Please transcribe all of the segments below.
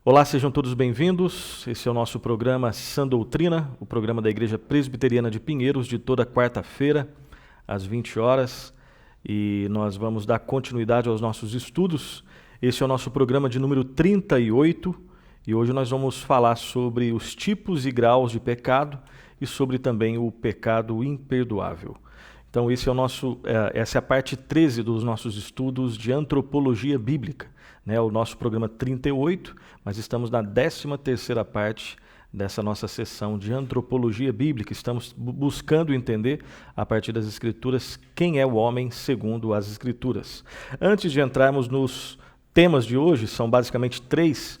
Olá, sejam todos bem-vindos. Esse é o nosso programa Sã Doutrina, o programa da Igreja Presbiteriana de Pinheiros, de toda quarta-feira, às 20 horas. E nós vamos dar continuidade aos nossos estudos. Esse é o nosso programa de número 38 e hoje nós vamos falar sobre os tipos e graus de pecado e sobre também o pecado imperdoável. Então essa é a parte 13 dos nossos estudos de antropologia bíblica, né? O nosso programa 38, mas estamos na 13ª parte dessa nossa sessão de antropologia bíblica. Estamos buscando entender, a partir das Escrituras, quem é o homem segundo as Escrituras. Antes de entrarmos nos temas de hoje, são basicamente três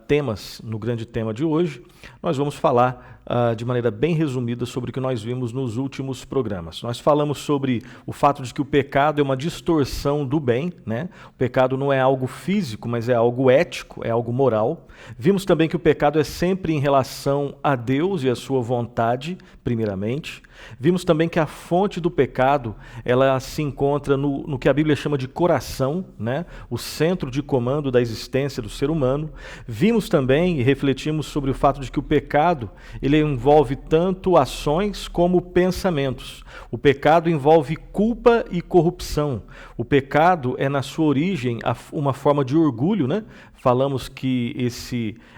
temas no grande tema de hoje, nós vamos falar de maneira bem resumida sobre o que nós vimos nos últimos programas. Nós falamos sobre o fato de que o pecado é uma distorção do bem, né? O pecado não é algo físico, mas é algo ético, é algo moral. Vimos também que o pecado é sempre em relação a Deus e a sua vontade, primeiramente. Vimos também que a fonte do pecado, ela se encontra no que a Bíblia chama de coração, né? O centro de comando da existência do ser humano. Vimos também e refletimos sobre o fato de que o pecado, ele envolve tanto ações como pensamentos. O pecado envolve culpa e corrupção. O pecado é, na sua origem, uma forma de orgulho, né? Falamos que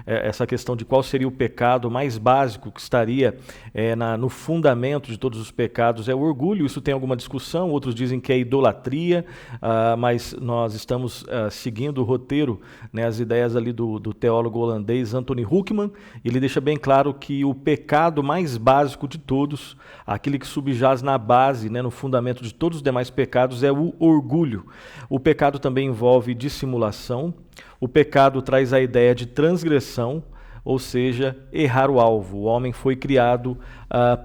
essa questão de qual seria o pecado mais básico que estaria no fundamento de todos os pecados é o orgulho. Isso tem alguma discussão, outros dizem que é idolatria, mas nós estamos seguindo o roteiro, né, as ideias ali do teólogo holandês Anthony Hoekman. Ele deixa bem claro que o pecado mais básico de todos, aquele que subjaz na base, né, no fundamento de todos os demais pecados, é o orgulho. O pecado também envolve dissimulação. O pecado traz a ideia de transgressão, ou seja, errar o alvo. O homem foi criado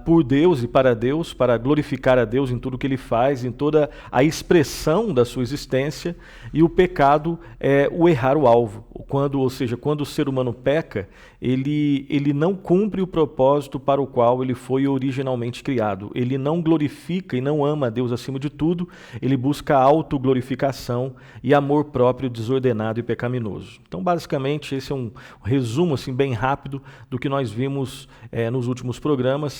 por Deus e para glorificar a Deus em tudo que ele faz, em toda a expressão da sua existência, e o pecado é o errar o alvo. Quando o ser humano peca, ele não cumpre o propósito para o qual ele foi originalmente criado. Ele não glorifica e não ama a Deus acima de tudo, ele busca autoglorificação e amor próprio desordenado e pecaminoso. Então, basicamente, esse é um resumo assim, bem rápido do que nós vimos nos últimos programas,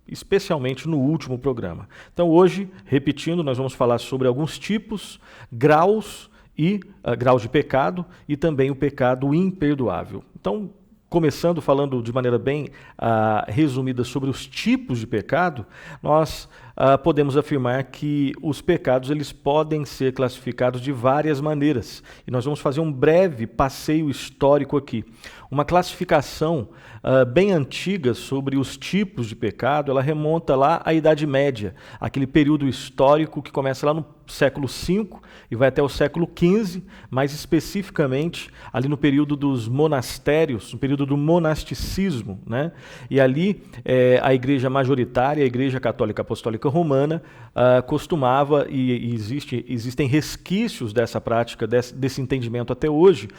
especialmente no último programa. Então hoje, repetindo, nós vamos falar sobre alguns tipos, graus de pecado e também o pecado imperdoável. Então, começando falando de maneira bem resumida sobre os tipos de pecado, nós podemos afirmar que os pecados eles podem ser classificados de várias maneiras. E nós vamos fazer um breve passeio histórico aqui. Uma classificação bem antiga sobre os tipos de pecado, ela remonta lá à Idade Média, aquele período histórico que começa lá no século V e vai até o século XV, mais especificamente ali no período dos monastérios, no período do monasticismo, né? E ali a igreja majoritária, a Igreja Católica Apostólica Romana, costumava, e existem resquícios dessa prática, desse entendimento até hoje,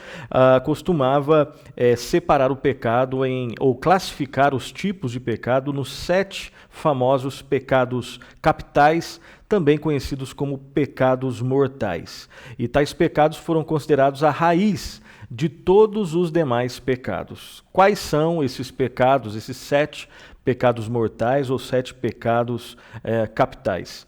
costumava separar o pecado ou classificar os tipos de pecado nos 7 famosos pecados capitais, também conhecidos como pecados mortais. E tais pecados foram considerados a raiz de todos os demais pecados. Quais são esses pecados, esses 7 pecados mortais ou 7 pecados capitais?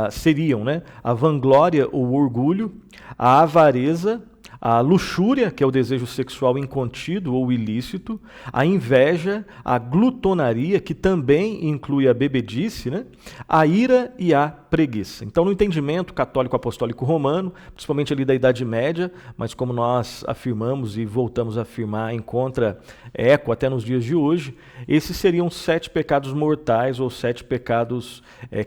Seriam, né, a vanglória ou orgulho, a avareza, a luxúria, que é o desejo sexual incontido ou ilícito, a inveja, a glutonaria, que também inclui a bebedice, né? A ira e a preguiça. Então, no entendimento católico apostólico romano, principalmente ali da Idade Média, mas como nós afirmamos e voltamos a afirmar, encontra eco até nos dias de hoje, esses seriam 7 pecados mortais ou 7 pecados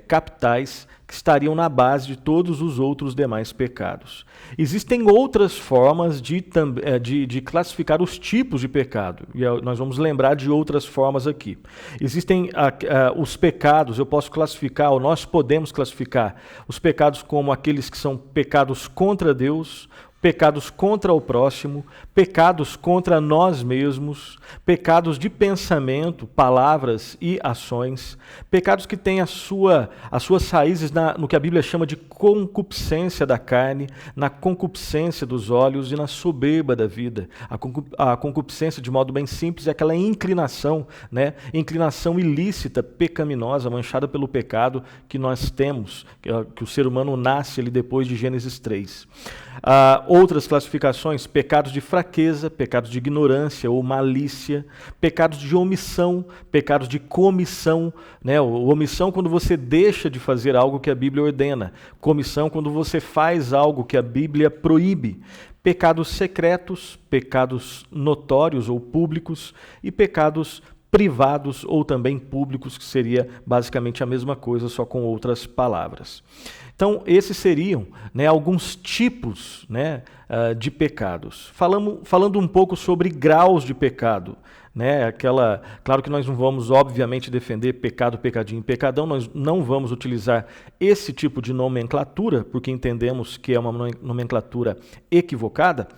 capitais que estariam na base de todos os outros demais pecados. Existem outras formas de classificar os tipos de pecado, e nós vamos lembrar de outras formas aqui. Existem os pecados, nós podemos classificar os pecados como aqueles que são pecados contra Deus, pecados contra o próximo, pecados contra nós mesmos, pecados de pensamento, palavras e ações, pecados que têm as suas raízes no que a Bíblia chama de concupiscência da carne, na concupiscência dos olhos e na soberba da vida. A concupiscência, de modo bem simples, é aquela inclinação, né? Inclinação ilícita, pecaminosa, manchada pelo pecado que nós temos, que o ser humano nasce ali depois de Gênesis 3. Outras classificações: pecados de fraqueza, pecados de ignorância ou malícia, pecados de omissão, pecados de comissão, né? Omissão quando você deixa de fazer algo que a Bíblia ordena, comissão quando você faz algo que a Bíblia proíbe, pecados secretos, pecados notórios ou públicos e pecados privados ou também públicos, que seria basicamente a mesma coisa, só com outras palavras. Então, esses seriam, né, alguns tipos, né, de pecados. Falando um pouco sobre graus de pecado. Né, claro que nós não vamos, obviamente, defender pecado, pecadinho, pecadão, nós não vamos utilizar esse tipo de nomenclatura, porque entendemos que é uma nomenclatura equivocada,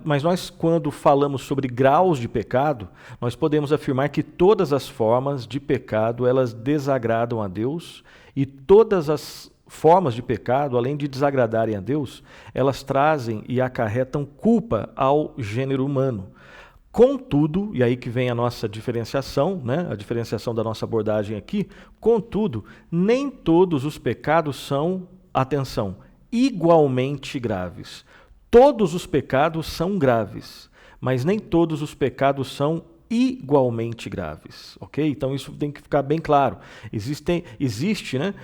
mas nós, quando falamos sobre graus de pecado, nós podemos afirmar que todas as formas de pecado, elas desagradam a Deus, e todas as formas de pecado, além de desagradarem a Deus, elas trazem e acarretam culpa ao gênero humano. Contudo, e aí que vem a nossa diferenciação, né, a diferenciação da nossa abordagem aqui, contudo, nem todos os pecados são, atenção, igualmente graves. Todos os pecados são graves, mas nem todos os pecados são igualmente graves, ok? Então isso tem que ficar bem claro. Existe, né,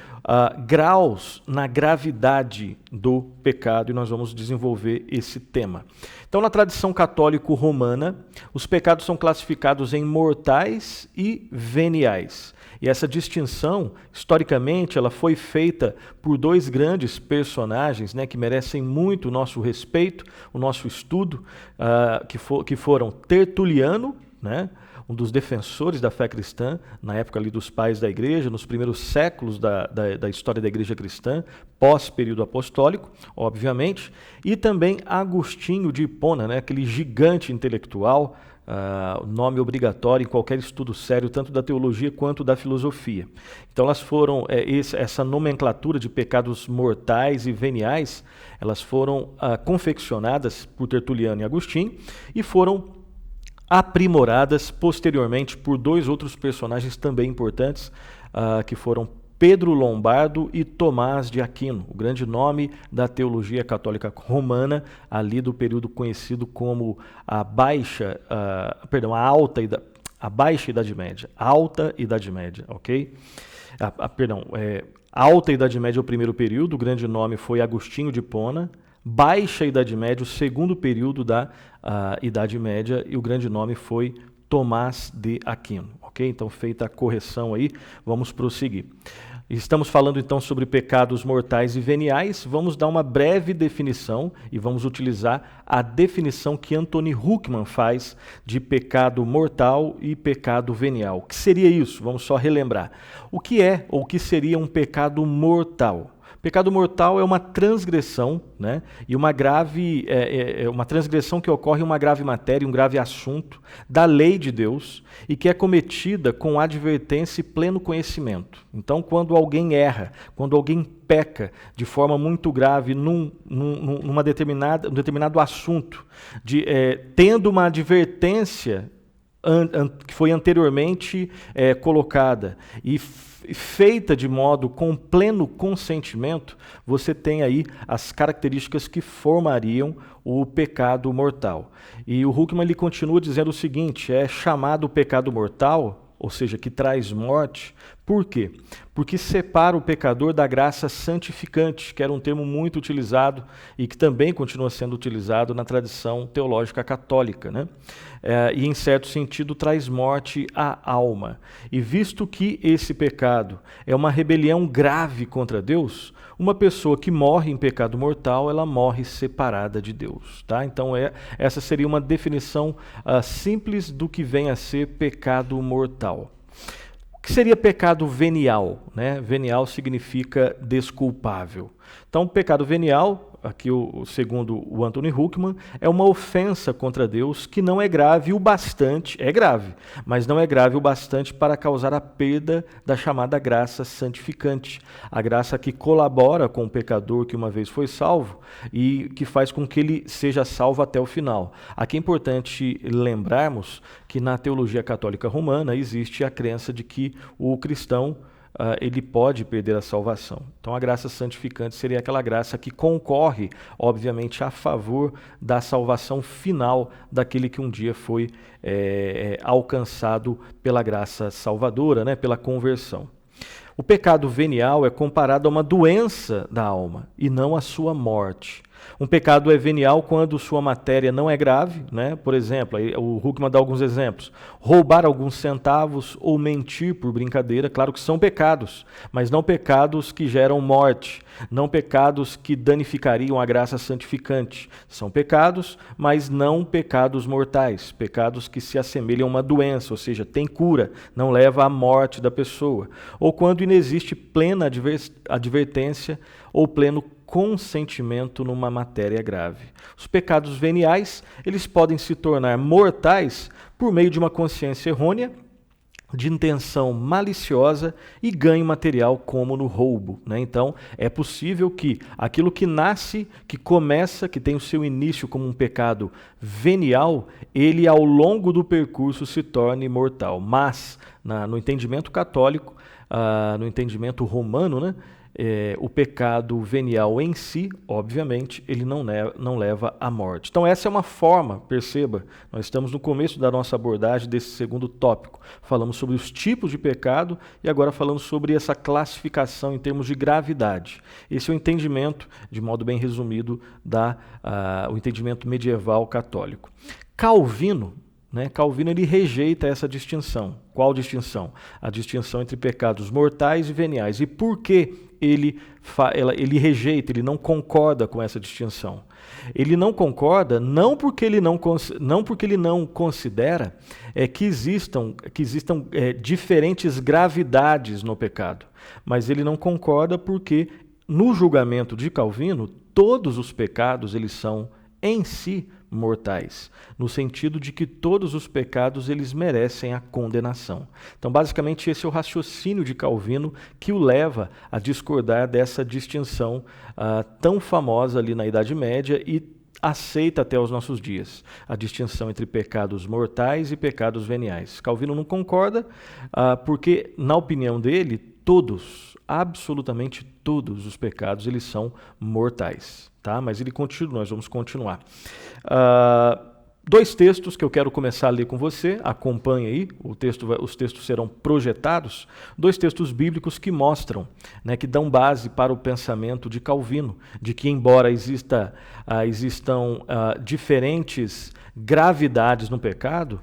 graus na gravidade do pecado, e nós vamos desenvolver esse tema. Então, na tradição católico-romana, os pecados são classificados em mortais e veniais. E essa distinção, historicamente, ela foi feita por dois grandes personagens, né, que merecem muito o nosso respeito, o nosso estudo, que foram Tertuliano, né, um dos defensores da fé cristã, na época ali dos pais da igreja, nos primeiros séculos da história da igreja cristã, pós-período apostólico, obviamente, e também Agostinho de Hipona, né, aquele gigante intelectual, nome obrigatório em qualquer estudo sério, tanto da teologia quanto da filosofia. Então elas foram, essa nomenclatura de pecados mortais e veniais, elas foram confeccionadas por Tertuliano e Agostinho e foram aprimoradas posteriormente por dois outros personagens também importantes, que foram Pedro Lombardo e Tomás de Aquino, o grande nome da teologia católica romana, ali do período conhecido como a Baixa Idade Média, Alta Idade Média, ok? Alta Idade Média é o primeiro período, o grande nome foi Agostinho de Hipona. Baixa Idade Média, o segundo período da Idade Média, e o grande nome foi Tomás de Aquino. Ok? Então, feita a correção aí, vamos prosseguir. Estamos falando então sobre pecados mortais e veniais. Vamos dar uma breve definição e vamos utilizar a definição que Anthony Huckman faz de pecado mortal e pecado venial. O que seria isso? Vamos só relembrar. O que é ou o que seria um pecado mortal? Pecado mortal é uma transgressão, né? E uma transgressão que ocorre em uma grave matéria, um grave assunto da lei de Deus e que é cometida com advertência e pleno conhecimento. Então, quando alguém erra, quando alguém peca de forma muito grave num determinado assunto, tendo uma advertência que foi anteriormente colocada e feita de modo com pleno consentimento, você tem aí as características que formariam o pecado mortal. E o Huckman ele continua dizendo o seguinte: é chamado pecado mortal, ou seja, que traz morte. Por quê? Porque separa o pecador da graça santificante, que era um termo muito utilizado e que também continua sendo utilizado na tradição teológica católica, né? E, em certo sentido, traz morte à alma. E visto que esse pecado é uma rebelião grave contra Deus, uma pessoa que morre em pecado mortal, ela morre separada de Deus. Tá? Então, essa seria uma definição simples do que vem a ser pecado mortal. O que seria pecado venial? Né? Venial significa desculpável. Então, pecado venial, aqui segundo o Anthony Huckman, é uma ofensa contra Deus que não é grave o bastante, é grave, mas não é grave o bastante para causar a perda da chamada graça santificante, a graça que colabora com o pecador que uma vez foi salvo e que faz com que ele seja salvo até o final. Aqui é importante lembrarmos que na teologia católica romana existe a crença de que o cristão ele pode perder a salvação. Então a graça santificante seria aquela graça que concorre, obviamente, a favor da salvação final daquele que um dia foi alcançado pela graça salvadora, né, pela conversão. O pecado venial é comparado a uma doença da alma e não a sua morte. Um pecado é venial quando sua matéria não é grave, né? Por exemplo, o Huckman dá alguns exemplos. Roubar alguns centavos ou mentir por brincadeira, claro que são pecados, mas não pecados que geram morte, não pecados que danificariam a graça santificante. São pecados, mas não pecados mortais, pecados que se assemelham a uma doença, ou seja, tem cura, não leva à morte da pessoa. Ou quando inexiste plena advertência ou pleno consentimento numa matéria grave. Os pecados veniais, eles podem se tornar mortais por meio de uma consciência errônea, de intenção maliciosa e ganho material, como no roubo, né? Então, é possível que aquilo que nasce, que começa, que tem o seu início como um pecado venial, ele ao longo do percurso se torne mortal. Mas, no entendimento católico, no entendimento romano, né? O pecado venial em si, obviamente, ele não leva à morte. Então essa é uma forma, perceba, nós estamos no começo da nossa abordagem desse segundo tópico. Falamos sobre os tipos de pecado e agora falamos sobre essa classificação em termos de gravidade. Esse é o entendimento, de modo bem resumido, o entendimento medieval católico. Calvino ele rejeita essa distinção. Qual distinção? A distinção entre pecados mortais e veniais. E por que ele rejeita, ele não concorda com essa distinção? Ele não concorda não porque ele não considera que existam diferentes gravidades no pecado, mas ele não concorda porque no julgamento de Calvino todos os pecados eles são em si mortais, no sentido de que todos os pecados eles merecem a condenação. Então, basicamente, esse é o raciocínio de Calvino que o leva a discordar dessa distinção tão famosa ali na Idade Média e aceita até os nossos dias, a distinção entre pecados mortais e pecados veniais. Calvino não concorda porque, na opinião dele, absolutamente todos os pecados, eles são mortais. Tá? Mas nós vamos continuar. Dois textos que eu quero começar a ler com você, acompanhe aí, os textos serão projetados, dois textos bíblicos que mostram, né, que dão base para o pensamento de Calvino, de que embora existam diferentes gravidades no pecado,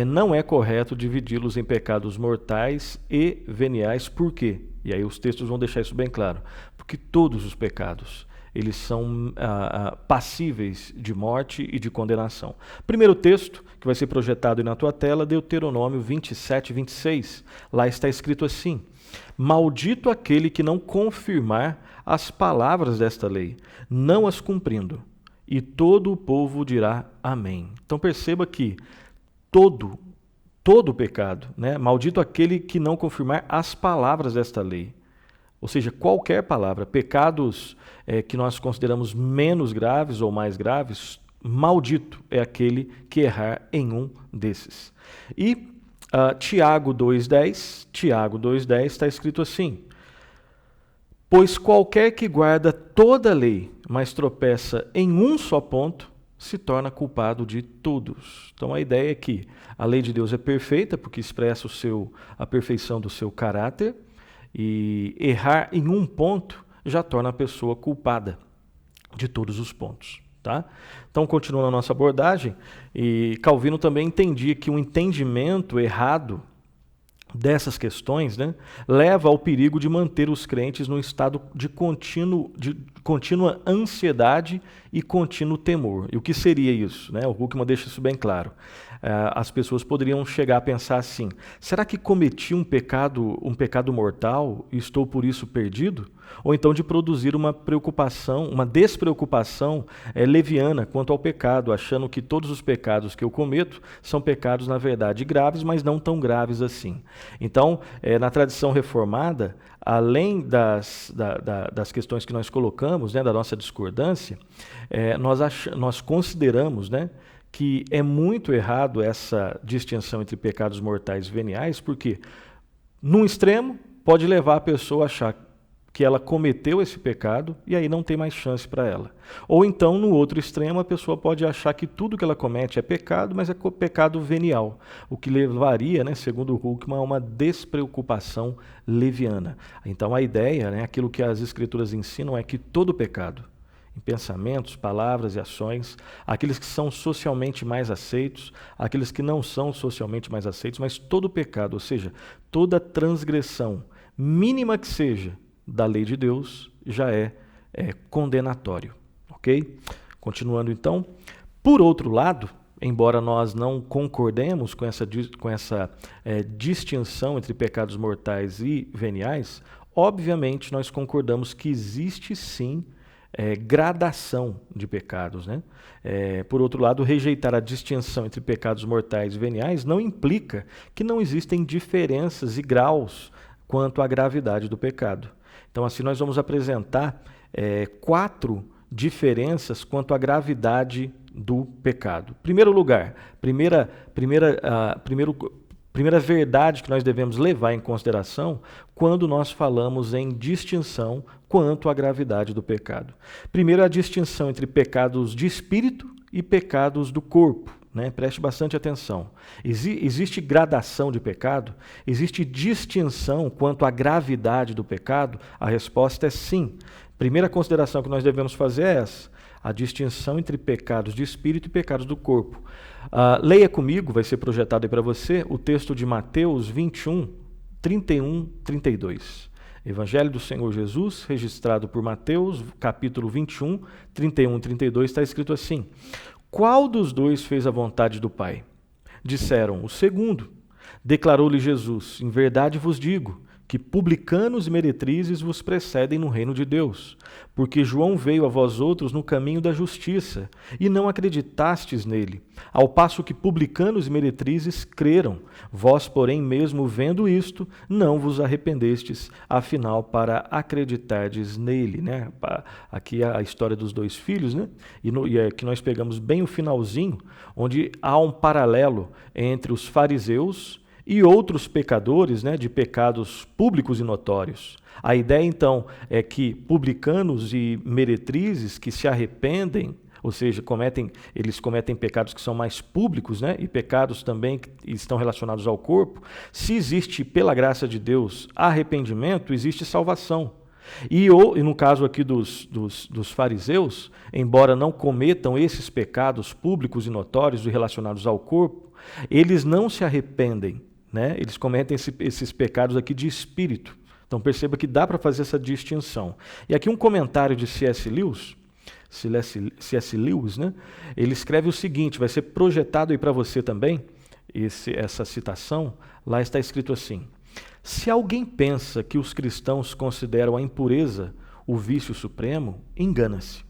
não é correto dividi-los em pecados mortais e veniais. Por quê? E aí os textos vão deixar isso bem claro. Porque todos os pecados eles são passíveis de morte e de condenação. Primeiro texto, que vai ser projetado aí na tua tela, Deuteronômio 27, 26. Lá está escrito assim: maldito aquele que não confirmar as palavras desta lei, não as cumprindo, e todo o povo dirá amém. Então perceba que todo pecado, né? Maldito aquele que não confirmar as palavras desta lei. Ou seja, qualquer palavra, pecados que nós consideramos menos graves ou mais graves, maldito é aquele que errar em um desses. E Tiago 2,10 está escrito assim: pois qualquer que guarda toda a lei, mas tropeça em um só ponto, se torna culpado de todos. Então a ideia é que a lei de Deus é perfeita, porque expressa a perfeição do seu caráter, e errar em um ponto já torna a pessoa culpada de todos os pontos. Tá? Então, continuando a nossa abordagem, e Calvino também entendia que o entendimento errado dessas questões, né, leva ao perigo de manter os crentes num estado de contínua ansiedade e contínuo temor. E o que seria isso? Né? O Huckman deixa isso bem claro. as pessoas poderiam chegar a pensar assim: será que cometi um pecado mortal e estou por isso perdido? Ou então de produzir uma preocupação, uma despreocupação leviana quanto ao pecado, achando que todos os pecados que eu cometo são pecados, na verdade, graves, mas não tão graves assim. Então, na tradição reformada, além das questões que nós colocamos, né, da nossa discordância, nós consideramos, né, que é muito errado essa distinção entre pecados mortais e veniais, porque, num extremo, pode levar a pessoa a achar que ela cometeu esse pecado e aí não tem mais chance para ela. Ou então, no outro extremo, a pessoa pode achar que tudo que ela comete é pecado, mas é pecado venial, o que levaria, né, segundo Huckman, a uma despreocupação leviana. Então, a ideia, né, aquilo que as Escrituras ensinam é que todo pecado, em pensamentos, palavras e ações, aqueles que são socialmente mais aceitos, aqueles que não são socialmente mais aceitos, mas todo pecado, ou seja, toda transgressão, mínima que seja, da lei de Deus, já é condenatório, ok? Continuando então, por outro lado, embora nós não concordemos com essa distinção entre pecados mortais e veniais, obviamente nós concordamos que existe sim gradação de pecados, né? Por outro lado, rejeitar a distinção entre pecados mortais e veniais não implica que não existem diferenças e graus quanto à gravidade do pecado. Então, assim, nós vamos apresentar 4 diferenças quanto à gravidade do pecado. Primeiro lugar, primeira verdade que nós devemos levar em consideração quando nós falamos em distinção quanto à gravidade do pecado. Primeiro, a distinção entre pecados de espírito e pecados do corpo. Né? Preste bastante atenção. Existe gradação de pecado? Existe distinção quanto à gravidade do pecado? A resposta é sim. Primeira consideração que nós devemos fazer é essa: a distinção entre pecados de espírito e pecados do corpo. Leia comigo, vai ser projetado aí para você, o texto de Mateus 21, 31, 32. Evangelho do Senhor Jesus, registrado por Mateus, capítulo 21, 31 e 32, está escrito assim: qual dos dois fez a vontade do Pai? Disseram, o segundo. Declarou-lhe Jesus, em verdade vos digo, que publicanos e meretrizes vos precedem no reino de Deus, porque João veio a vós outros no caminho da justiça, e não acreditastes nele, ao passo que publicanos e meretrizes creram. Vós, porém, mesmo vendo isto, não vos arrependestes, afinal, para acreditardes nele. Né? Aqui a história dos 2 filhos, né? E aqui nós pegamos bem o finalzinho, onde há um paralelo entre os fariseus e outros pecadores, né, de pecados públicos e notórios. A ideia, então, é que publicanos e meretrizes que se arrependem, ou seja, eles cometem pecados que são mais públicos, né, e pecados também que estão relacionados ao corpo. Se existe, pela graça de Deus, arrependimento, existe salvação. E no caso aqui dos fariseus, embora não cometam esses pecados públicos e notórios relacionados ao corpo, eles não se arrependem. Né? Eles cometem esses pecados aqui de espírito. Então perceba que dá para fazer essa distinção. E aqui um comentário de C.S. Lewis, né? Ele escreve o seguinte, vai ser projetado aí para você também, essa citação. Lá está escrito assim: se alguém pensa que os cristãos consideram a impureza o vício supremo, engana-se.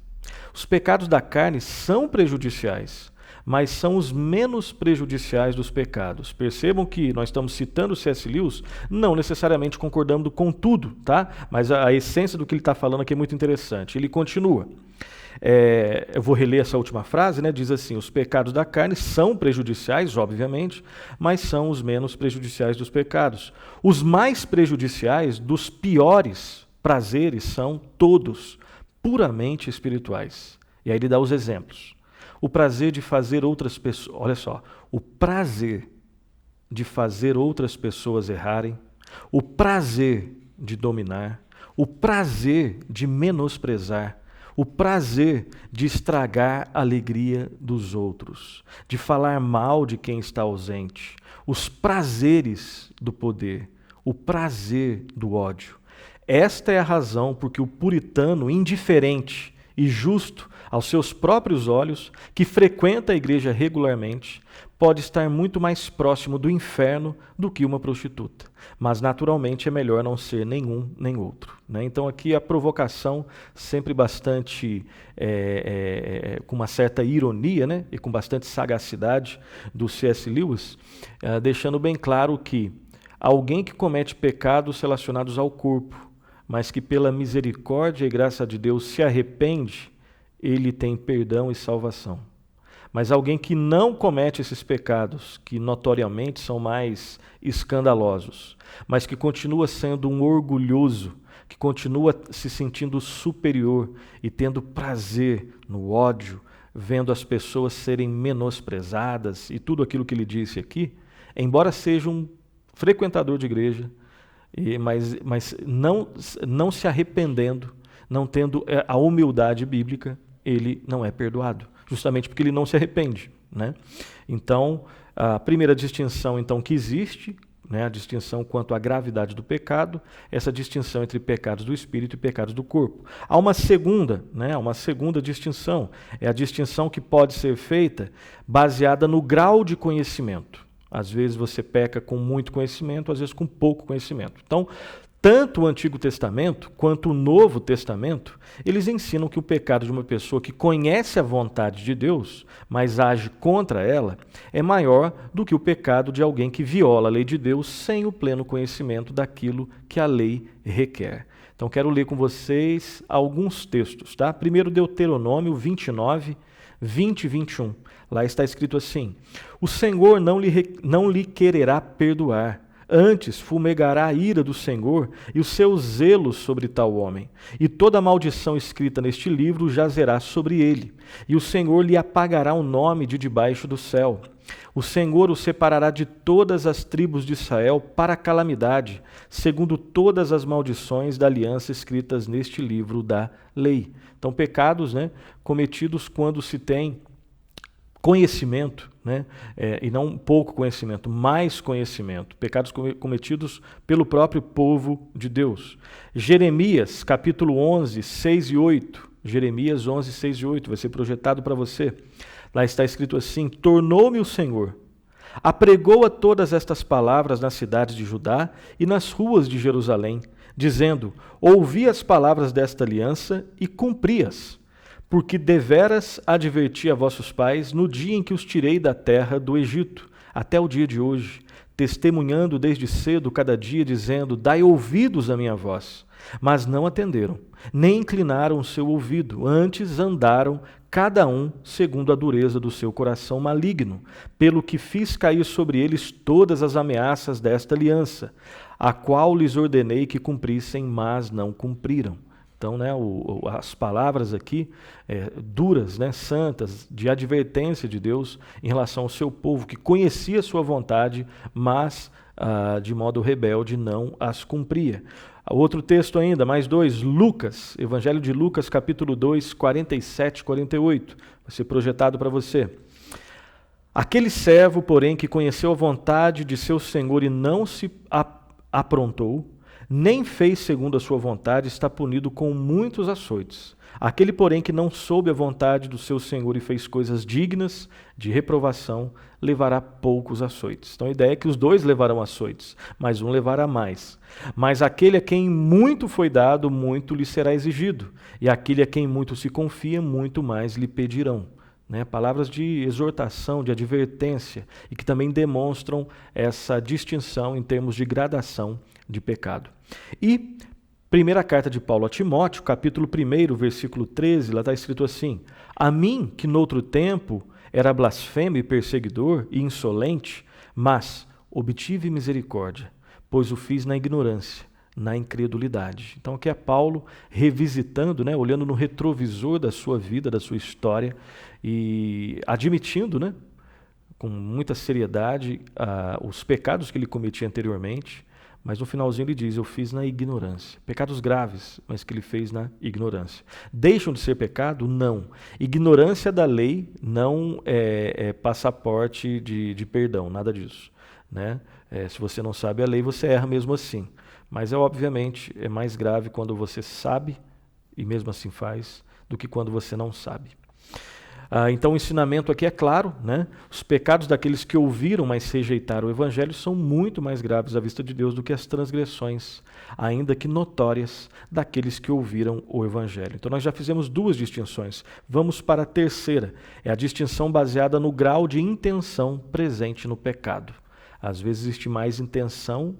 Os pecados da carne são prejudiciais, mas são os menos prejudiciais dos pecados. Percebam que nós estamos citando C.S. Lewis, não necessariamente concordando com tudo, tá? Mas a essência do que ele está falando aqui é muito interessante. Ele continua. Eu vou reler essa última frase, né? Diz assim: os pecados da carne são prejudiciais, obviamente, mas são os menos prejudiciais dos pecados. Os mais prejudiciais dos piores prazeres são todos puramente espirituais. E aí ele dá os exemplos. O prazer de fazer outras pessoas, olha só, o prazer de fazer outras pessoas errarem, o prazer de dominar, o prazer de menosprezar, o prazer de estragar a alegria dos outros, de falar mal de quem está ausente, os prazeres do poder, o prazer do ódio. Esta é a razão porque o puritano indiferente e justo aos seus próprios olhos, que frequenta a igreja regularmente, pode estar muito mais próximo do inferno do que uma prostituta. Mas, naturalmente, é melhor não ser nenhum nem outro, né? Então, aqui a provocação, sempre bastante, com uma certa ironia, né? E com bastante sagacidade do C.S. Lewis, deixando bem claro que alguém que comete pecados relacionados ao corpo, mas que pela misericórdia e graça de Deus se arrepende, ele tem perdão e salvação. Mas alguém que não comete esses pecados, que notoriamente são mais escandalosos, mas que continua sendo um orgulhoso, que continua se sentindo superior e tendo prazer no ódio, vendo as pessoas serem menosprezadas e tudo aquilo que ele disse aqui, embora seja um frequentador de igreja, mas não se arrependendo, não tendo a humildade bíblica, ele não é perdoado, justamente porque ele não se arrepende, né? Então, a primeira distinção então que existe, né, a distinção quanto à gravidade do pecado, essa distinção entre pecados do espírito e pecados do corpo. Há uma segunda, né, uma segunda distinção, é a distinção que pode ser feita baseada no grau de conhecimento. Às vezes você peca com muito conhecimento, às vezes com pouco conhecimento. Então, tanto o Antigo Testamento quanto o Novo Testamento, eles ensinam que o pecado de uma pessoa que conhece a vontade de Deus, mas age contra ela, é maior do que o pecado de alguém que viola a lei de Deus sem o pleno conhecimento daquilo que a lei requer. Então, quero ler com vocês alguns textos, tá? Primeiro, Deuteronômio 29, 20 e 21. Lá está escrito assim: o Senhor não lhe quererá perdoar, antes fumegará a ira do Senhor e o seu zelo sobre tal homem, e toda a maldição escrita neste livro jazerá sobre ele, e o Senhor lhe apagará o nome de debaixo do céu. O Senhor o separará de todas as tribos de Israel para a calamidade, segundo todas as maldições da aliança escritas neste livro da lei. Então, pecados, né, cometidos quando se tem conhecimento, né? E não pouco conhecimento, mais conhecimento. Pecados cometidos pelo próprio povo de Deus. Jeremias, capítulo 11, 6 e 8. Jeremias 11, 6 e 8, vai ser projetado para você. Lá está escrito assim: tornou-me o Senhor, apregou a todas estas palavras nas cidades de Judá e nas ruas de Jerusalém, dizendo: ouvi as palavras desta aliança e cumpri-as. Porque deveras adverti a vossos pais no dia em que os tirei da terra do Egito, até o dia de hoje, testemunhando desde cedo cada dia, dizendo: dai ouvidos à minha voz. Mas não atenderam, nem inclinaram o seu ouvido, antes andaram cada um segundo a dureza do seu coração maligno, pelo que fiz cair sobre eles todas as ameaças desta aliança, a qual lhes ordenei que cumprissem, mas não cumpriram. Então, né, as palavras aqui duras, né, santas, de advertência de Deus em relação ao seu povo, que conhecia a sua vontade, mas de modo rebelde não as cumpria. Outro texto ainda, mais dois, Lucas, Evangelho de Lucas, capítulo 2, 47 e 48, vai ser projetado para você. Aquele servo, porém, que conheceu a vontade de seu senhor e não se aprontou, nem fez segundo a sua vontade, está punido com muitos açoites. Aquele, porém, que não soube a vontade do seu senhor e fez coisas dignas de reprovação, levará poucos açoites. Então a ideia é que os dois levarão açoites, mas um levará mais. Mas aquele a quem muito foi dado, muito lhe será exigido. E aquele a quem muito se confia, muito mais lhe pedirão. Né? Palavras de exortação, de advertência, e que também demonstram essa distinção em termos de gradação de pecado. E primeira carta de Paulo a Timóteo, capítulo 1, versículo 13, lá está escrito assim: a mim, que noutro tempo era blasfemo e perseguidor e insolente, mas obtive misericórdia, pois o fiz na ignorância, na incredulidade. Então aqui é Paulo revisitando, né, olhando no retrovisor da sua vida, da sua história, e admitindo, né, com muita seriedade os pecados que ele cometia anteriormente. Mas no finalzinho ele diz: eu fiz na ignorância. Pecados graves, mas que ele fez na ignorância. Deixam de ser pecado? Não. Ignorância da lei não é passaporte de perdão, nada disso. Né? Se você não sabe a lei, você erra mesmo assim. Mas obviamente é mais grave quando você sabe e mesmo assim faz, do que quando você não sabe. Então o ensinamento aqui é claro, né? Os pecados daqueles que ouviram, mas rejeitaram o Evangelho são muito mais graves à vista de Deus do que as transgressões, ainda que notórias, daqueles que ouviram o Evangelho. Então nós já fizemos duas distinções. Vamos para a terceira. É a distinção baseada no grau de intenção presente no pecado. Às vezes existe mais intenção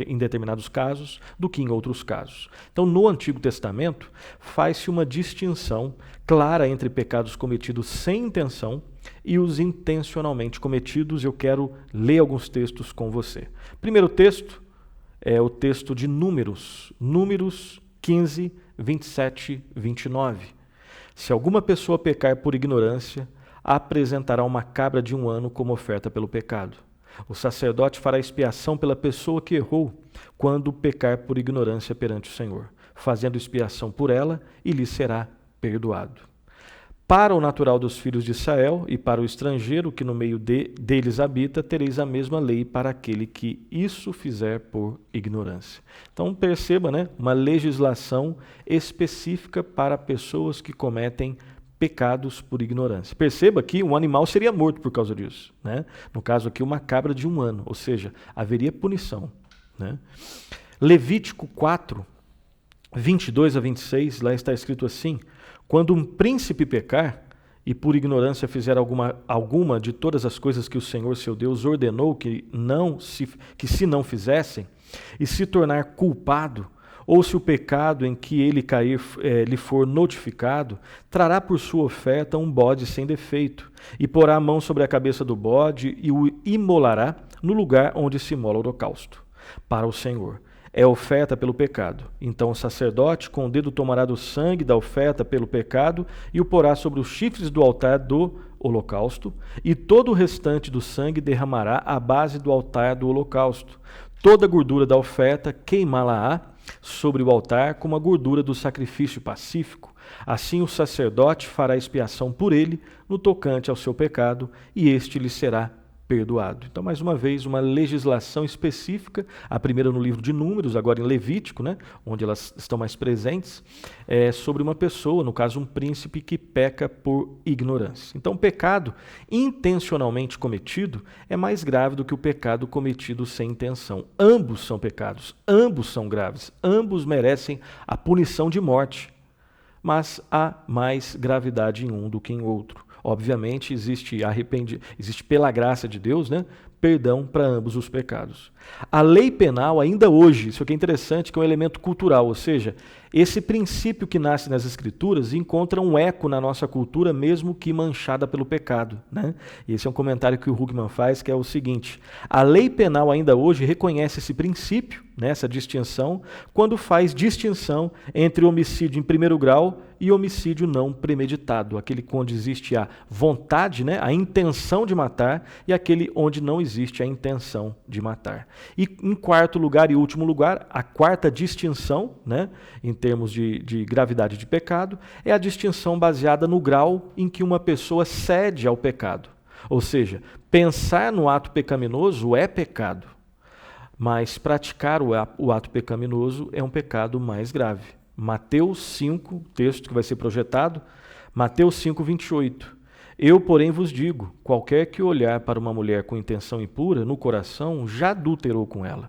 em determinados casos do que em outros casos. Então, no Antigo Testamento, faz-se uma distinção clara entre pecados cometidos sem intenção e os intencionalmente cometidos. Eu quero ler alguns textos com você. Primeiro texto é o texto de Números 15, 27, 29. Se alguma pessoa pecar por ignorância, apresentará uma cabra de 1 ano como oferta pelo pecado. O sacerdote fará expiação pela pessoa que errou, quando pecar por ignorância perante o Senhor, fazendo expiação por ela, e lhe será perdoado. Para o natural dos filhos de Israel e para o estrangeiro que no meio deles habita, tereis a mesma lei para aquele que isso fizer por ignorância. Então perceba, né, uma legislação específica para pessoas que cometem pecados por ignorância. Perceba que um animal seria morto por causa disso, né? No caso aqui, uma cabra de 1 ano, ou seja, haveria punição, né? Levítico 4, 22 a 26, lá está escrito assim: quando um príncipe pecar e por ignorância fizer alguma de todas as coisas que o Senhor seu Deus ordenou que se não fizessem, e se tornar culpado, ou se o pecado em que ele cair lhe for notificado, trará por sua oferta um bode sem defeito, e porá a mão sobre a cabeça do bode e o imolará no lugar onde se imola o holocausto, para o Senhor. É oferta pelo pecado. Então o sacerdote com o dedo tomará do sangue da oferta pelo pecado e o porá sobre os chifres do altar do holocausto, e todo o restante do sangue derramará à base do altar do holocausto. Toda a gordura da oferta queimá-la-á sobre o altar como a gordura do sacrifício pacífico. Assim o sacerdote fará expiação por ele no tocante ao seu pecado, e este lhe será perdoado. Então, mais uma vez, uma legislação específica, a primeira no livro de Números, agora em Levítico, né, onde elas estão mais presentes, sobre uma pessoa, no caso um príncipe, que peca por ignorância. Então, o pecado intencionalmente cometido é mais grave do que o pecado cometido sem intenção. Ambos são pecados, ambos são graves, ambos merecem a punição de morte, mas há mais gravidade em um do que em outro. Obviamente, existe pela graça de Deus, né, perdão para ambos os pecados. A lei penal, ainda hoje, isso aqui é interessante, que é um elemento cultural, ou seja, esse princípio que nasce nas Escrituras encontra um eco na nossa cultura, mesmo que manchada pelo pecado, né? E esse é um comentário que o Huckman faz, que é o seguinte: a lei penal ainda hoje reconhece esse princípio, né, essa distinção, quando faz distinção entre homicídio em primeiro grau e homicídio não premeditado, aquele onde existe a vontade, né, a intenção de matar, e aquele onde não existe a intenção de matar. E em quarto lugar e último lugar, a quarta distinção, né, em termos de gravidade de pecado, é a distinção baseada no grau em que uma pessoa cede ao pecado. Ou seja, pensar no ato pecaminoso é pecado, mas praticar o ato pecaminoso é um pecado mais grave. Mateus 5, texto que vai ser projetado, Mateus 5, 28. Eu, porém, vos digo, qualquer que olhar para uma mulher com intenção impura, no coração, já adulterou com ela.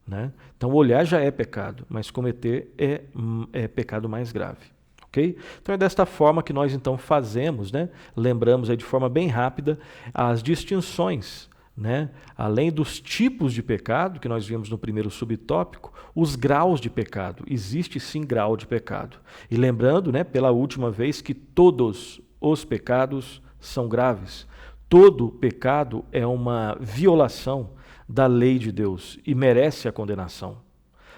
Né? Então, olhar já é pecado, mas cometer é pecado mais grave. Okay? Então, é desta forma que nós, então, fazemos, né? Lembramos aí de forma bem rápida as distinções, né? Além dos tipos de pecado, que nós vimos no primeiro subtópico, os graus de pecado. Existe, sim, grau de pecado. E lembrando, né, pela última vez, que todos os pecados são graves. Todo pecado é uma violação da lei de Deus e merece a condenação.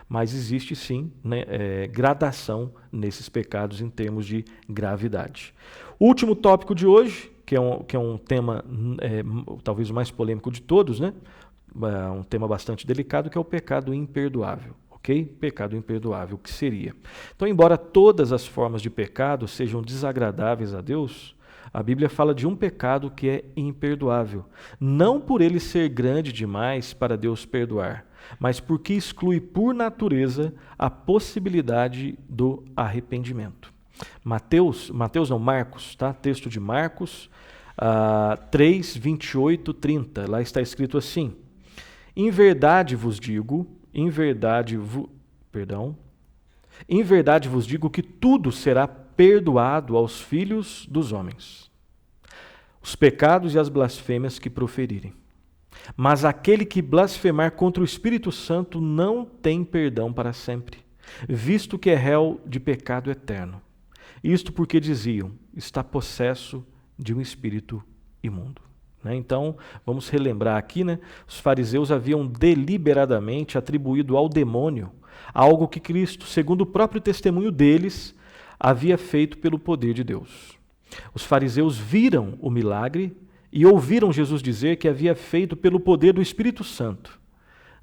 Mas existe sim, né, gradação nesses pecados em termos de gravidade. O último tópico de hoje, que é um tema talvez o mais polêmico de todos, né? Um tema bastante delicado, que é o pecado imperdoável. Okay? Pecado imperdoável, o que seria? Então, embora todas as formas de pecado sejam desagradáveis a Deus, a Bíblia fala de um pecado que é imperdoável, não por ele ser grande demais para Deus perdoar, mas porque exclui por natureza a possibilidade do arrependimento. Marcos, tá? Texto de Marcos 3, 28, 30. Lá está escrito assim: em verdade vos digo que tudo será perdoado aos filhos dos homens, os pecados e as blasfêmias que proferirem. Mas aquele que blasfemar contra o Espírito Santo não tem perdão para sempre, visto que é réu de pecado eterno. Isto porque diziam: está possesso de um espírito imundo. Então, vamos relembrar aqui, os fariseus haviam deliberadamente atribuído ao demônio algo que Cristo, segundo o próprio testemunho deles, havia feito pelo poder de Deus. Os fariseus viram o milagre e ouviram Jesus dizer que havia feito pelo poder do Espírito Santo.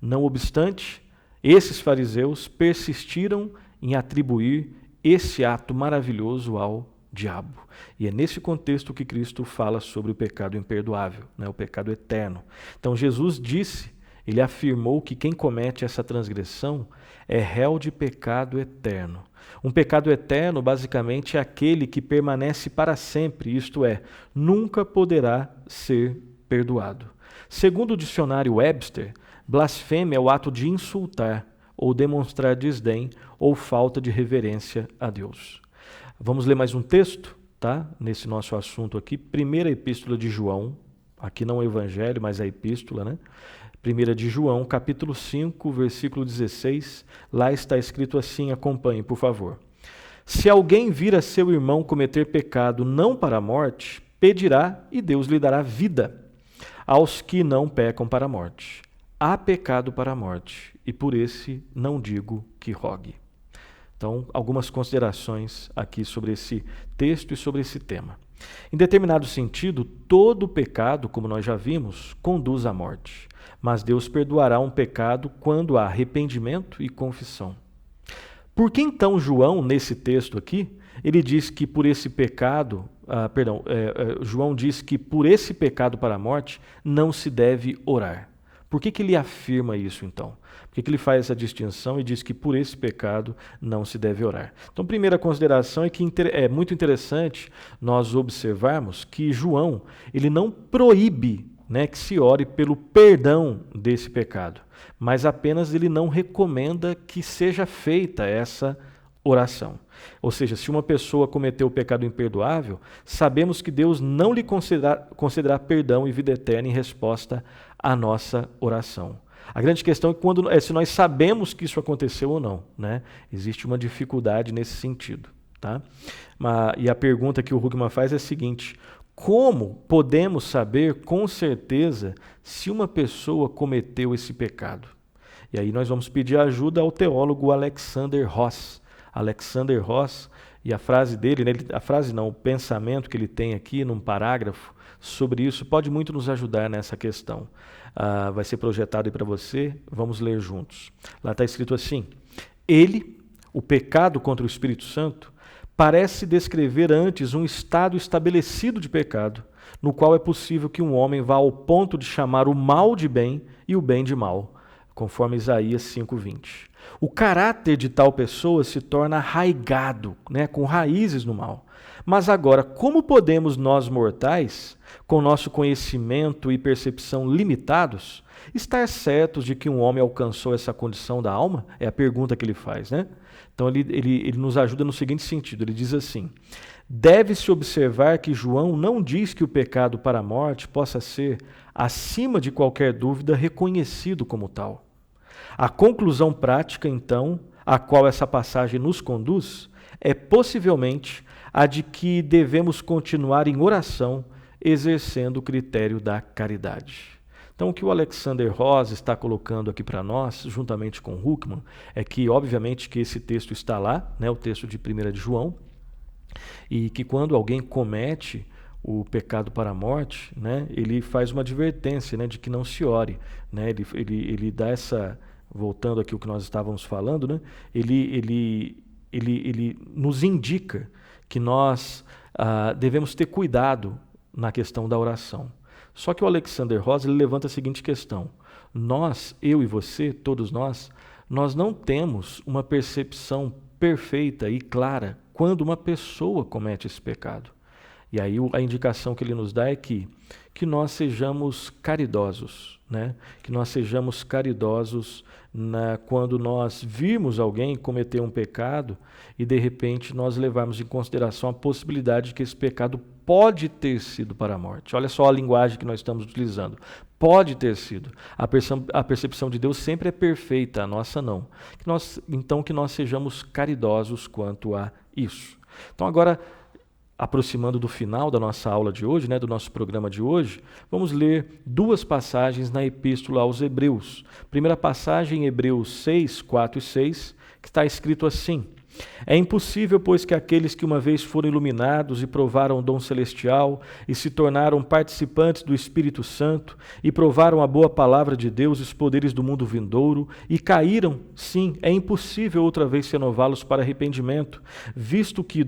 Não obstante, esses fariseus persistiram em atribuir esse ato maravilhoso ao diabo. E é nesse contexto que Cristo fala sobre o pecado imperdoável, o pecado eterno. Então Jesus disse, ele afirmou que quem comete essa transgressão é réu de pecado eterno. Um pecado eterno, basicamente, é aquele que permanece para sempre, isto é, nunca poderá ser perdoado. Segundo o dicionário Webster, blasfêmia é o ato de insultar ou demonstrar desdém ou falta de reverência a Deus. Vamos ler mais um texto, tá? Nesse nosso assunto aqui, primeira epístola de João, aqui não o evangelho, mas a epístola, Primeira de João, capítulo 5, versículo 16, lá está escrito assim, acompanhe, por favor. Se alguém vir a seu irmão cometer pecado não para a morte, pedirá e Deus lhe dará vida aos que não pecam para a morte. Há pecado para a morte, e por esse não digo que rogue. Então, algumas considerações aqui sobre esse texto e sobre esse tema. Em determinado sentido, todo pecado, como nós já vimos, conduz à morte. Mas Deus perdoará um pecado quando há arrependimento e confissão. Por que então João, nesse texto aqui, ele diz que por esse pecado, João diz que por esse pecado para a morte não se deve orar? Por que ele afirma isso então? Por que ele faz essa distinção e diz que por esse pecado não se deve orar? Então, primeira consideração é que é muito interessante nós observarmos que João, ele não proíbe que se ore pelo perdão desse pecado, mas apenas ele não recomenda que seja feita essa oração. Ou seja, se uma pessoa cometeu o pecado imperdoável, sabemos que Deus não lhe concederá perdão e vida eterna em resposta à nossa oração. A grande questão é se nós sabemos que isso aconteceu ou não. Existe uma dificuldade nesse sentido. Tá? E a pergunta que o Huckman faz é a seguinte: como podemos saber com certeza se uma pessoa cometeu esse pecado? E aí nós vamos pedir ajuda ao teólogo Alexander Ross. Alexander Ross, e a frase dele, o pensamento que ele tem aqui num parágrafo sobre isso, pode muito nos ajudar nessa questão. Vai ser projetado aí para você, vamos ler juntos. Lá está escrito assim: ele, o pecado contra o Espírito Santo, parece descrever antes um estado estabelecido de pecado, no qual é possível que um homem vá ao ponto de chamar o mal de bem e o bem de mal, conforme Isaías 5:20. O caráter de tal pessoa se torna arraigado, com raízes no mal. Mas agora, como podemos nós mortais, com nosso conhecimento e percepção limitados, estar certos de que um homem alcançou essa condição da alma? É a pergunta que ele faz, Então ele nos ajuda no seguinte sentido, ele diz assim: deve-se observar que João não diz que o pecado para a morte possa ser, acima de qualquer dúvida, reconhecido como tal. A conclusão prática, então, a qual essa passagem nos conduz, é possivelmente a de que devemos continuar em oração, exercendo o critério da caridade. Então, o que o Alexander Ross está colocando aqui para nós, juntamente com Huckman, é que, obviamente, que esse texto está lá, o texto de 1 de João, e que quando alguém comete o pecado para a morte, ele faz uma advertência de que não se ore. Ele dá essa... Voltando aqui ao que nós estávamos falando, ele nos indica que nós devemos ter cuidado na questão da oração. Só que o Alexander Ross ele levanta a seguinte questão: nós, eu e você, todos nós não temos uma percepção perfeita e clara quando uma pessoa comete esse pecado. E aí a indicação que ele nos dá é que nós sejamos caridosos, né? Que nós sejamos caridosos quando nós virmos alguém cometer um pecado e de repente nós levarmos em consideração a possibilidade de que esse pecado pode ter sido para a morte. Olha só a linguagem que nós estamos utilizando. Pode ter sido. A percepção de Deus sempre é perfeita, a nossa não. Então que nós sejamos caridosos quanto a isso. Então agora, aproximando do final da nossa aula de hoje, né, do nosso programa de hoje, vamos ler duas passagens na Epístola aos Hebreus. Primeira passagem em Hebreus 6, 4 e 6, que está escrito assim: é impossível, pois, que aqueles que uma vez foram iluminados e provaram o dom celestial e se tornaram participantes do Espírito Santo e provaram a boa palavra de Deus e os poderes do mundo vindouro e caíram, sim, é impossível outra vez renová-los para arrependimento, visto que,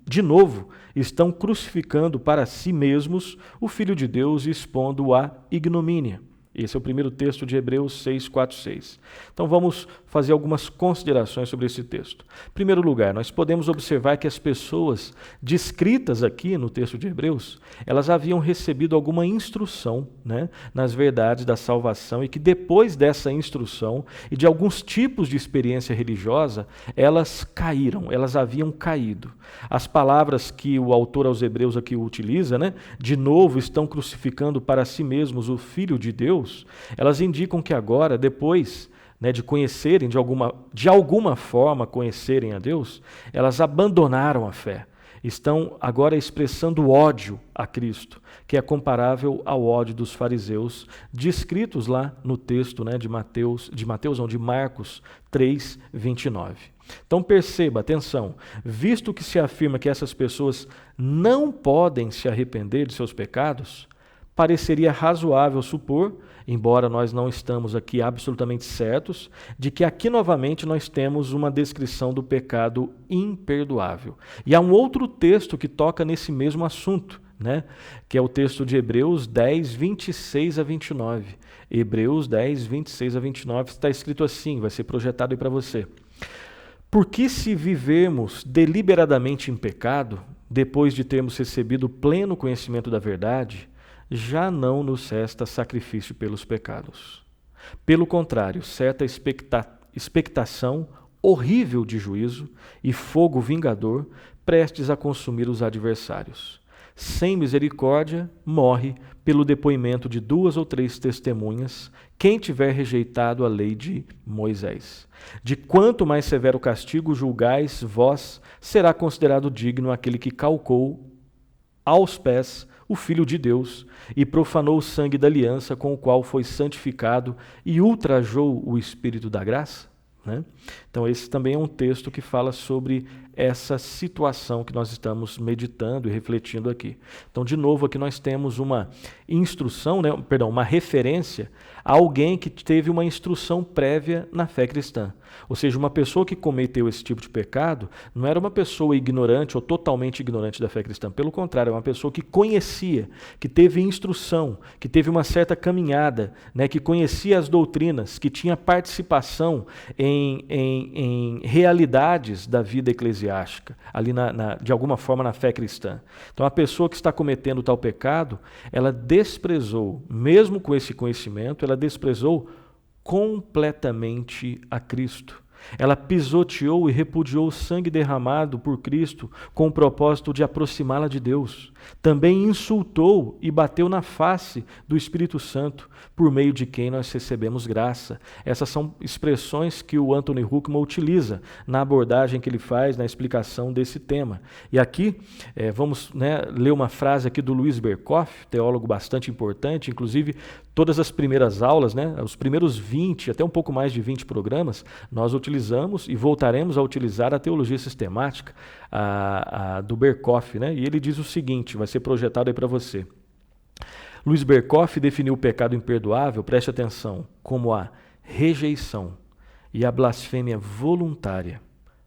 de novo, estão crucificando para si mesmos o Filho de Deus e expondo-o à ignomínia. Esse é o primeiro texto de Hebreus 6, 4, 6. Então vamos fazer algumas considerações sobre esse texto. Em primeiro lugar, nós podemos observar que as pessoas descritas aqui no texto de Hebreus, elas haviam recebido alguma instrução, né, nas verdades da salvação e que depois dessa instrução e de alguns tipos de experiência religiosa, elas caíram, elas haviam caído. As palavras que o autor aos Hebreus aqui utiliza, né, de novo estão crucificando para si mesmos o Filho de Deus, elas indicam que agora, depois, né, de conhecerem, de alguma forma conhecerem a Deus, elas abandonaram a fé. Estão agora expressando ódio a Cristo, que é comparável ao ódio dos fariseus, descritos lá no texto, né, de Marcos 3, 29. Então perceba, atenção, visto que se afirma que essas pessoas não podem se arrepender de seus pecados, pareceria razoável supor, embora nós não estamos aqui absolutamente certos, de que aqui novamente nós temos uma descrição do pecado imperdoável. E há um outro texto que toca nesse mesmo assunto, né? Que é o texto de Hebreus 10, 26 a 29. Hebreus 10, 26 a 29 está escrito assim, vai ser projetado aí para você. Porque se vivermos deliberadamente em pecado, depois de termos recebido pleno conhecimento da verdade, já não nos resta sacrifício pelos pecados. Pelo contrário, certa expectação horrível de juízo e fogo vingador prestes a consumir os adversários. Sem misericórdia, morre pelo depoimento de 2 ou 3 testemunhas quem tiver rejeitado a lei de Moisés. De quanto mais severo castigo julgais vós, será considerado digno aquele que calcou aos pés o Filho de Deus, e profanou o sangue da aliança com o qual foi santificado e ultrajou o Espírito da graça? Né? Então esse também é um texto que fala sobre essa situação que nós estamos meditando e refletindo aqui. Então, de novo, aqui nós temos uma instrução, né? Uma referência a alguém que teve uma instrução prévia na fé cristã. Ou seja, uma pessoa que cometeu esse tipo de pecado não era uma pessoa ignorante ou totalmente ignorante da fé cristã. Pelo contrário, é uma pessoa que conhecia, que teve instrução, que teve uma certa caminhada, né? Que conhecia as doutrinas, que tinha participação em realidades da vida eclesiástica, ali de alguma forma na fé cristã. Então a pessoa que está cometendo tal pecado, ela desprezou, mesmo com esse conhecimento, ela desprezou completamente a Cristo. Ela pisoteou e repudiou o sangue derramado por Cristo com o propósito de aproximá-la de Deus. Também insultou e bateu na face do Espírito Santo, por meio de quem nós recebemos graça. Essas são expressões que o Anthony Huckman utiliza na abordagem que ele faz, na explicação desse tema. E aqui vamos ler uma frase aqui do Luiz Berkoff, teólogo bastante importante, inclusive todas as primeiras aulas, os primeiros 20, até um pouco mais de 20 programas, nós utilizamos e voltaremos a utilizar a teologia sistemática do Berkoff, e ele diz o seguinte, vai ser projetado aí para você. Luiz Berkoff definiu o pecado imperdoável, preste atenção, como a rejeição e a blasfêmia voluntária,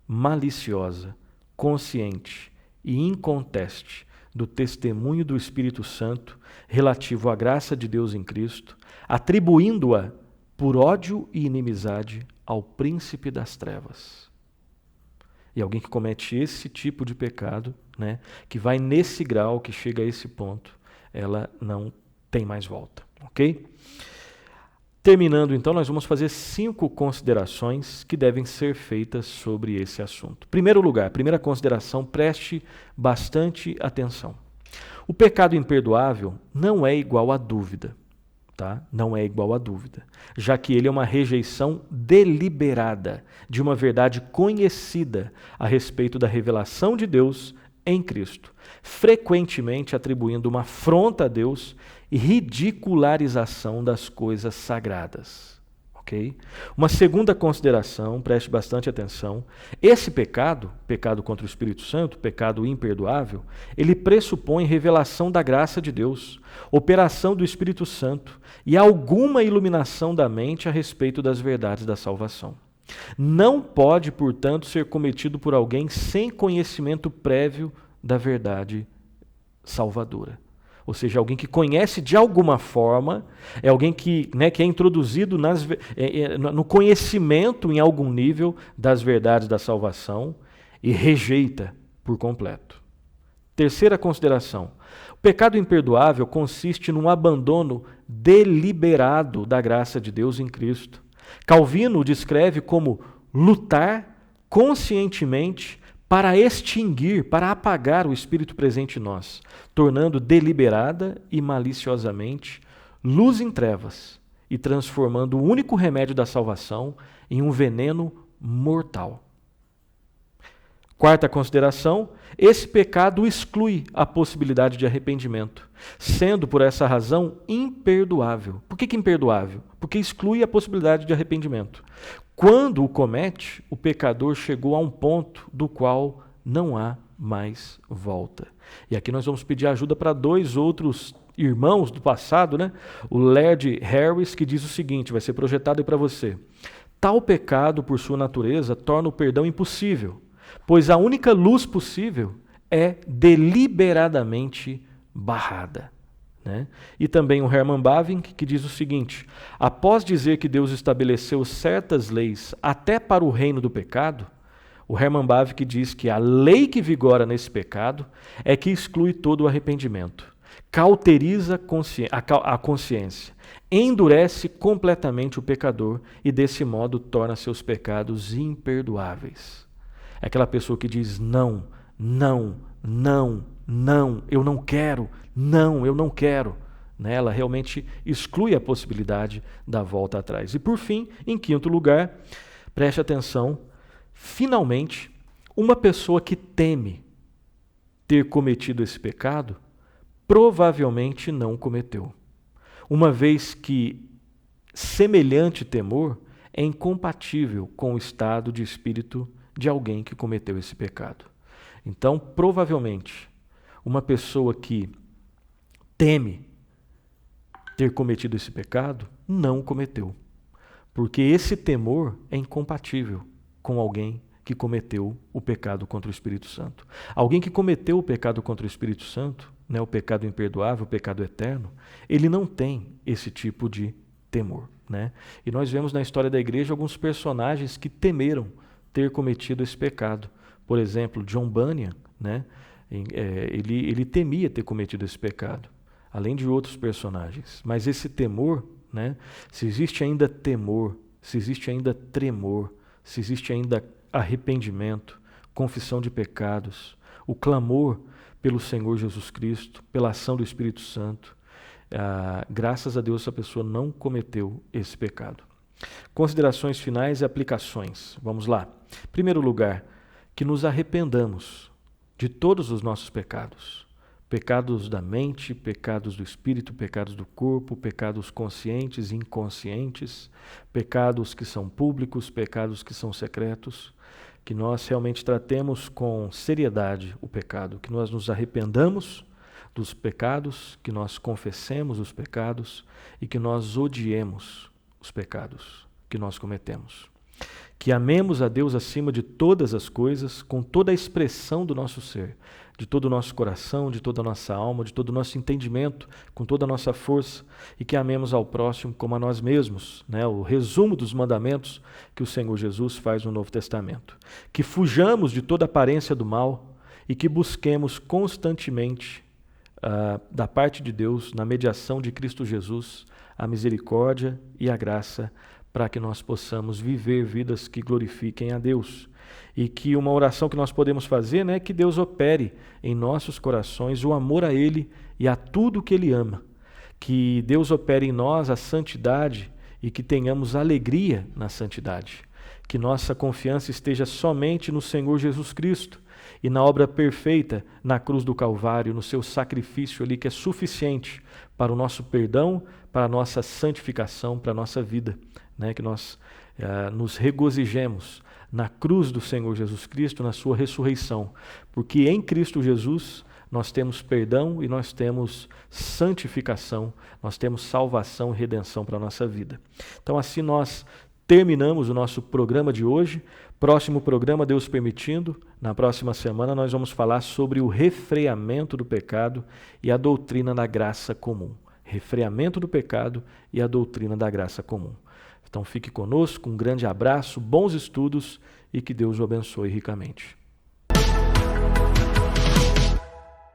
maliciosa, consciente e inconteste do testemunho do Espírito Santo relativo à graça de Deus em Cristo, atribuindo-a por ódio e inimizade ao príncipe das trevas. E alguém que comete esse tipo de pecado, né, que vai nesse grau, que chega a esse ponto, ela não tem mais volta, ok? Terminando, então, nós vamos fazer 5 considerações que devem ser feitas sobre esse assunto. Primeiro lugar, primeira consideração, preste bastante atenção. O pecado imperdoável não é igual à dúvida, tá? Não é igual à dúvida, já que ele é uma rejeição deliberada de uma verdade conhecida a respeito da revelação de Deus em Cristo, frequentemente atribuindo uma afronta a Deus e ridicularização das coisas sagradas. Ok? Uma segunda consideração, preste bastante atenção, esse pecado, pecado contra o Espírito Santo, pecado imperdoável, ele pressupõe revelação da graça de Deus, operação do Espírito Santo e alguma iluminação da mente a respeito das verdades da salvação. Não pode, portanto, ser cometido por alguém sem conhecimento prévio da verdade salvadora. Ou seja, alguém que conhece de alguma forma, é alguém que é introduzido no conhecimento em algum nível das verdades da salvação e rejeita por completo. Terceira consideração. O pecado imperdoável consiste num abandono deliberado da graça de Deus em Cristo. Calvino o descreve como lutar conscientemente para extinguir, para apagar o Espírito presente em nós, tornando deliberada e maliciosamente luz em trevas e transformando o único remédio da salvação em um veneno mortal. Quarta consideração, esse pecado exclui a possibilidade de arrependimento, sendo por essa razão imperdoável. Por que imperdoável? Porque exclui a possibilidade de arrependimento. Quando o comete, o pecador chegou a um ponto do qual não há mais volta. E aqui nós vamos pedir ajuda para 2 outros irmãos do passado, né? O Laird Harris, que diz o seguinte, vai ser projetado aí para você. Tal pecado, por sua natureza, torna o perdão impossível, pois a única luz possível é deliberadamente barrada. Né? E também o Herman Bavinck, que diz o seguinte, após dizer que Deus estabeleceu certas leis até para o reino do pecado, o Herman Bavinck diz que a lei que vigora nesse pecado é que exclui todo o arrependimento, cauteriza a consciência, endurece completamente o pecador e desse modo torna seus pecados imperdoáveis. É aquela pessoa que diz não, não, não, não, eu não quero, não, eu não quero. Né? Ela realmente exclui a possibilidade da volta atrás. E por fim, em quinto lugar, preste atenção, finalmente, uma pessoa que teme ter cometido esse pecado, provavelmente não cometeu. Uma vez que semelhante temor é incompatível com o estado de espírito de alguém que cometeu esse pecado. Então, provavelmente, uma pessoa que teme ter cometido esse pecado, não cometeu. Porque esse temor é incompatível com alguém que cometeu o pecado contra o Espírito Santo. Alguém que cometeu o pecado contra o Espírito Santo, né, o pecado imperdoável, o pecado eterno, ele não tem esse tipo de temor. Né? E nós vemos na história da igreja alguns personagens que temeram ter cometido esse pecado. Por exemplo, John Bunyan, né? Ele temia ter cometido esse pecado, além de outros personagens. Mas esse temor, né? Se existe ainda temor, se existe ainda tremor, se existe ainda arrependimento, confissão de pecados, o clamor pelo Senhor Jesus Cristo, pela ação do Espírito Santo, graças a Deus essa pessoa não cometeu esse pecado. Considerações finais e aplicações. Vamos lá. Em primeiro lugar, que nos arrependamos de todos os nossos pecados. Pecados da mente, pecados do espírito, pecados do corpo, pecados conscientes e inconscientes, pecados que são públicos, pecados que são secretos, que nós realmente tratemos com seriedade o pecado, que nós nos arrependamos dos pecados, que nós confessemos os pecados e que nós odiemos os pecados que nós cometemos. que amemos a Deus acima de todas as coisas, com toda a expressão do nosso ser, de todo o nosso coração, de toda a nossa alma, de todo o nosso entendimento, com toda a nossa força, e que amemos ao próximo como a nós mesmos, né? O resumo dos mandamentos que o Senhor Jesus faz no Novo Testamento. Que fujamos de toda aparência do mal e que busquemos constantemente, da parte de Deus, na mediação de Cristo Jesus, a misericórdia e a graça para que nós possamos viver vidas que glorifiquem a Deus. E que uma oração que nós podemos fazer, né, é que Deus opere em nossos corações o amor a Ele e a tudo que Ele ama. Que Deus opere em nós a santidade e que tenhamos alegria na santidade. Que nossa confiança esteja somente no Senhor Jesus Cristo e na obra perfeita na cruz do Calvário, no seu sacrifício ali que é suficiente para o nosso perdão, para a nossa santificação, para a nossa vida, né? Que nós nos regozijemos na cruz do Senhor Jesus Cristo, na sua ressurreição, porque em Cristo Jesus nós temos perdão e nós temos santificação, nós temos salvação e redenção para a nossa vida. Então assim nós terminamos o nosso programa de hoje. Próximo programa, Deus permitindo, na próxima semana nós vamos falar sobre o refreamento do pecado e a doutrina da graça comum. Refreamento do pecado e a doutrina da graça comum. Então fique conosco, um grande abraço, bons estudos e que Deus o abençoe ricamente.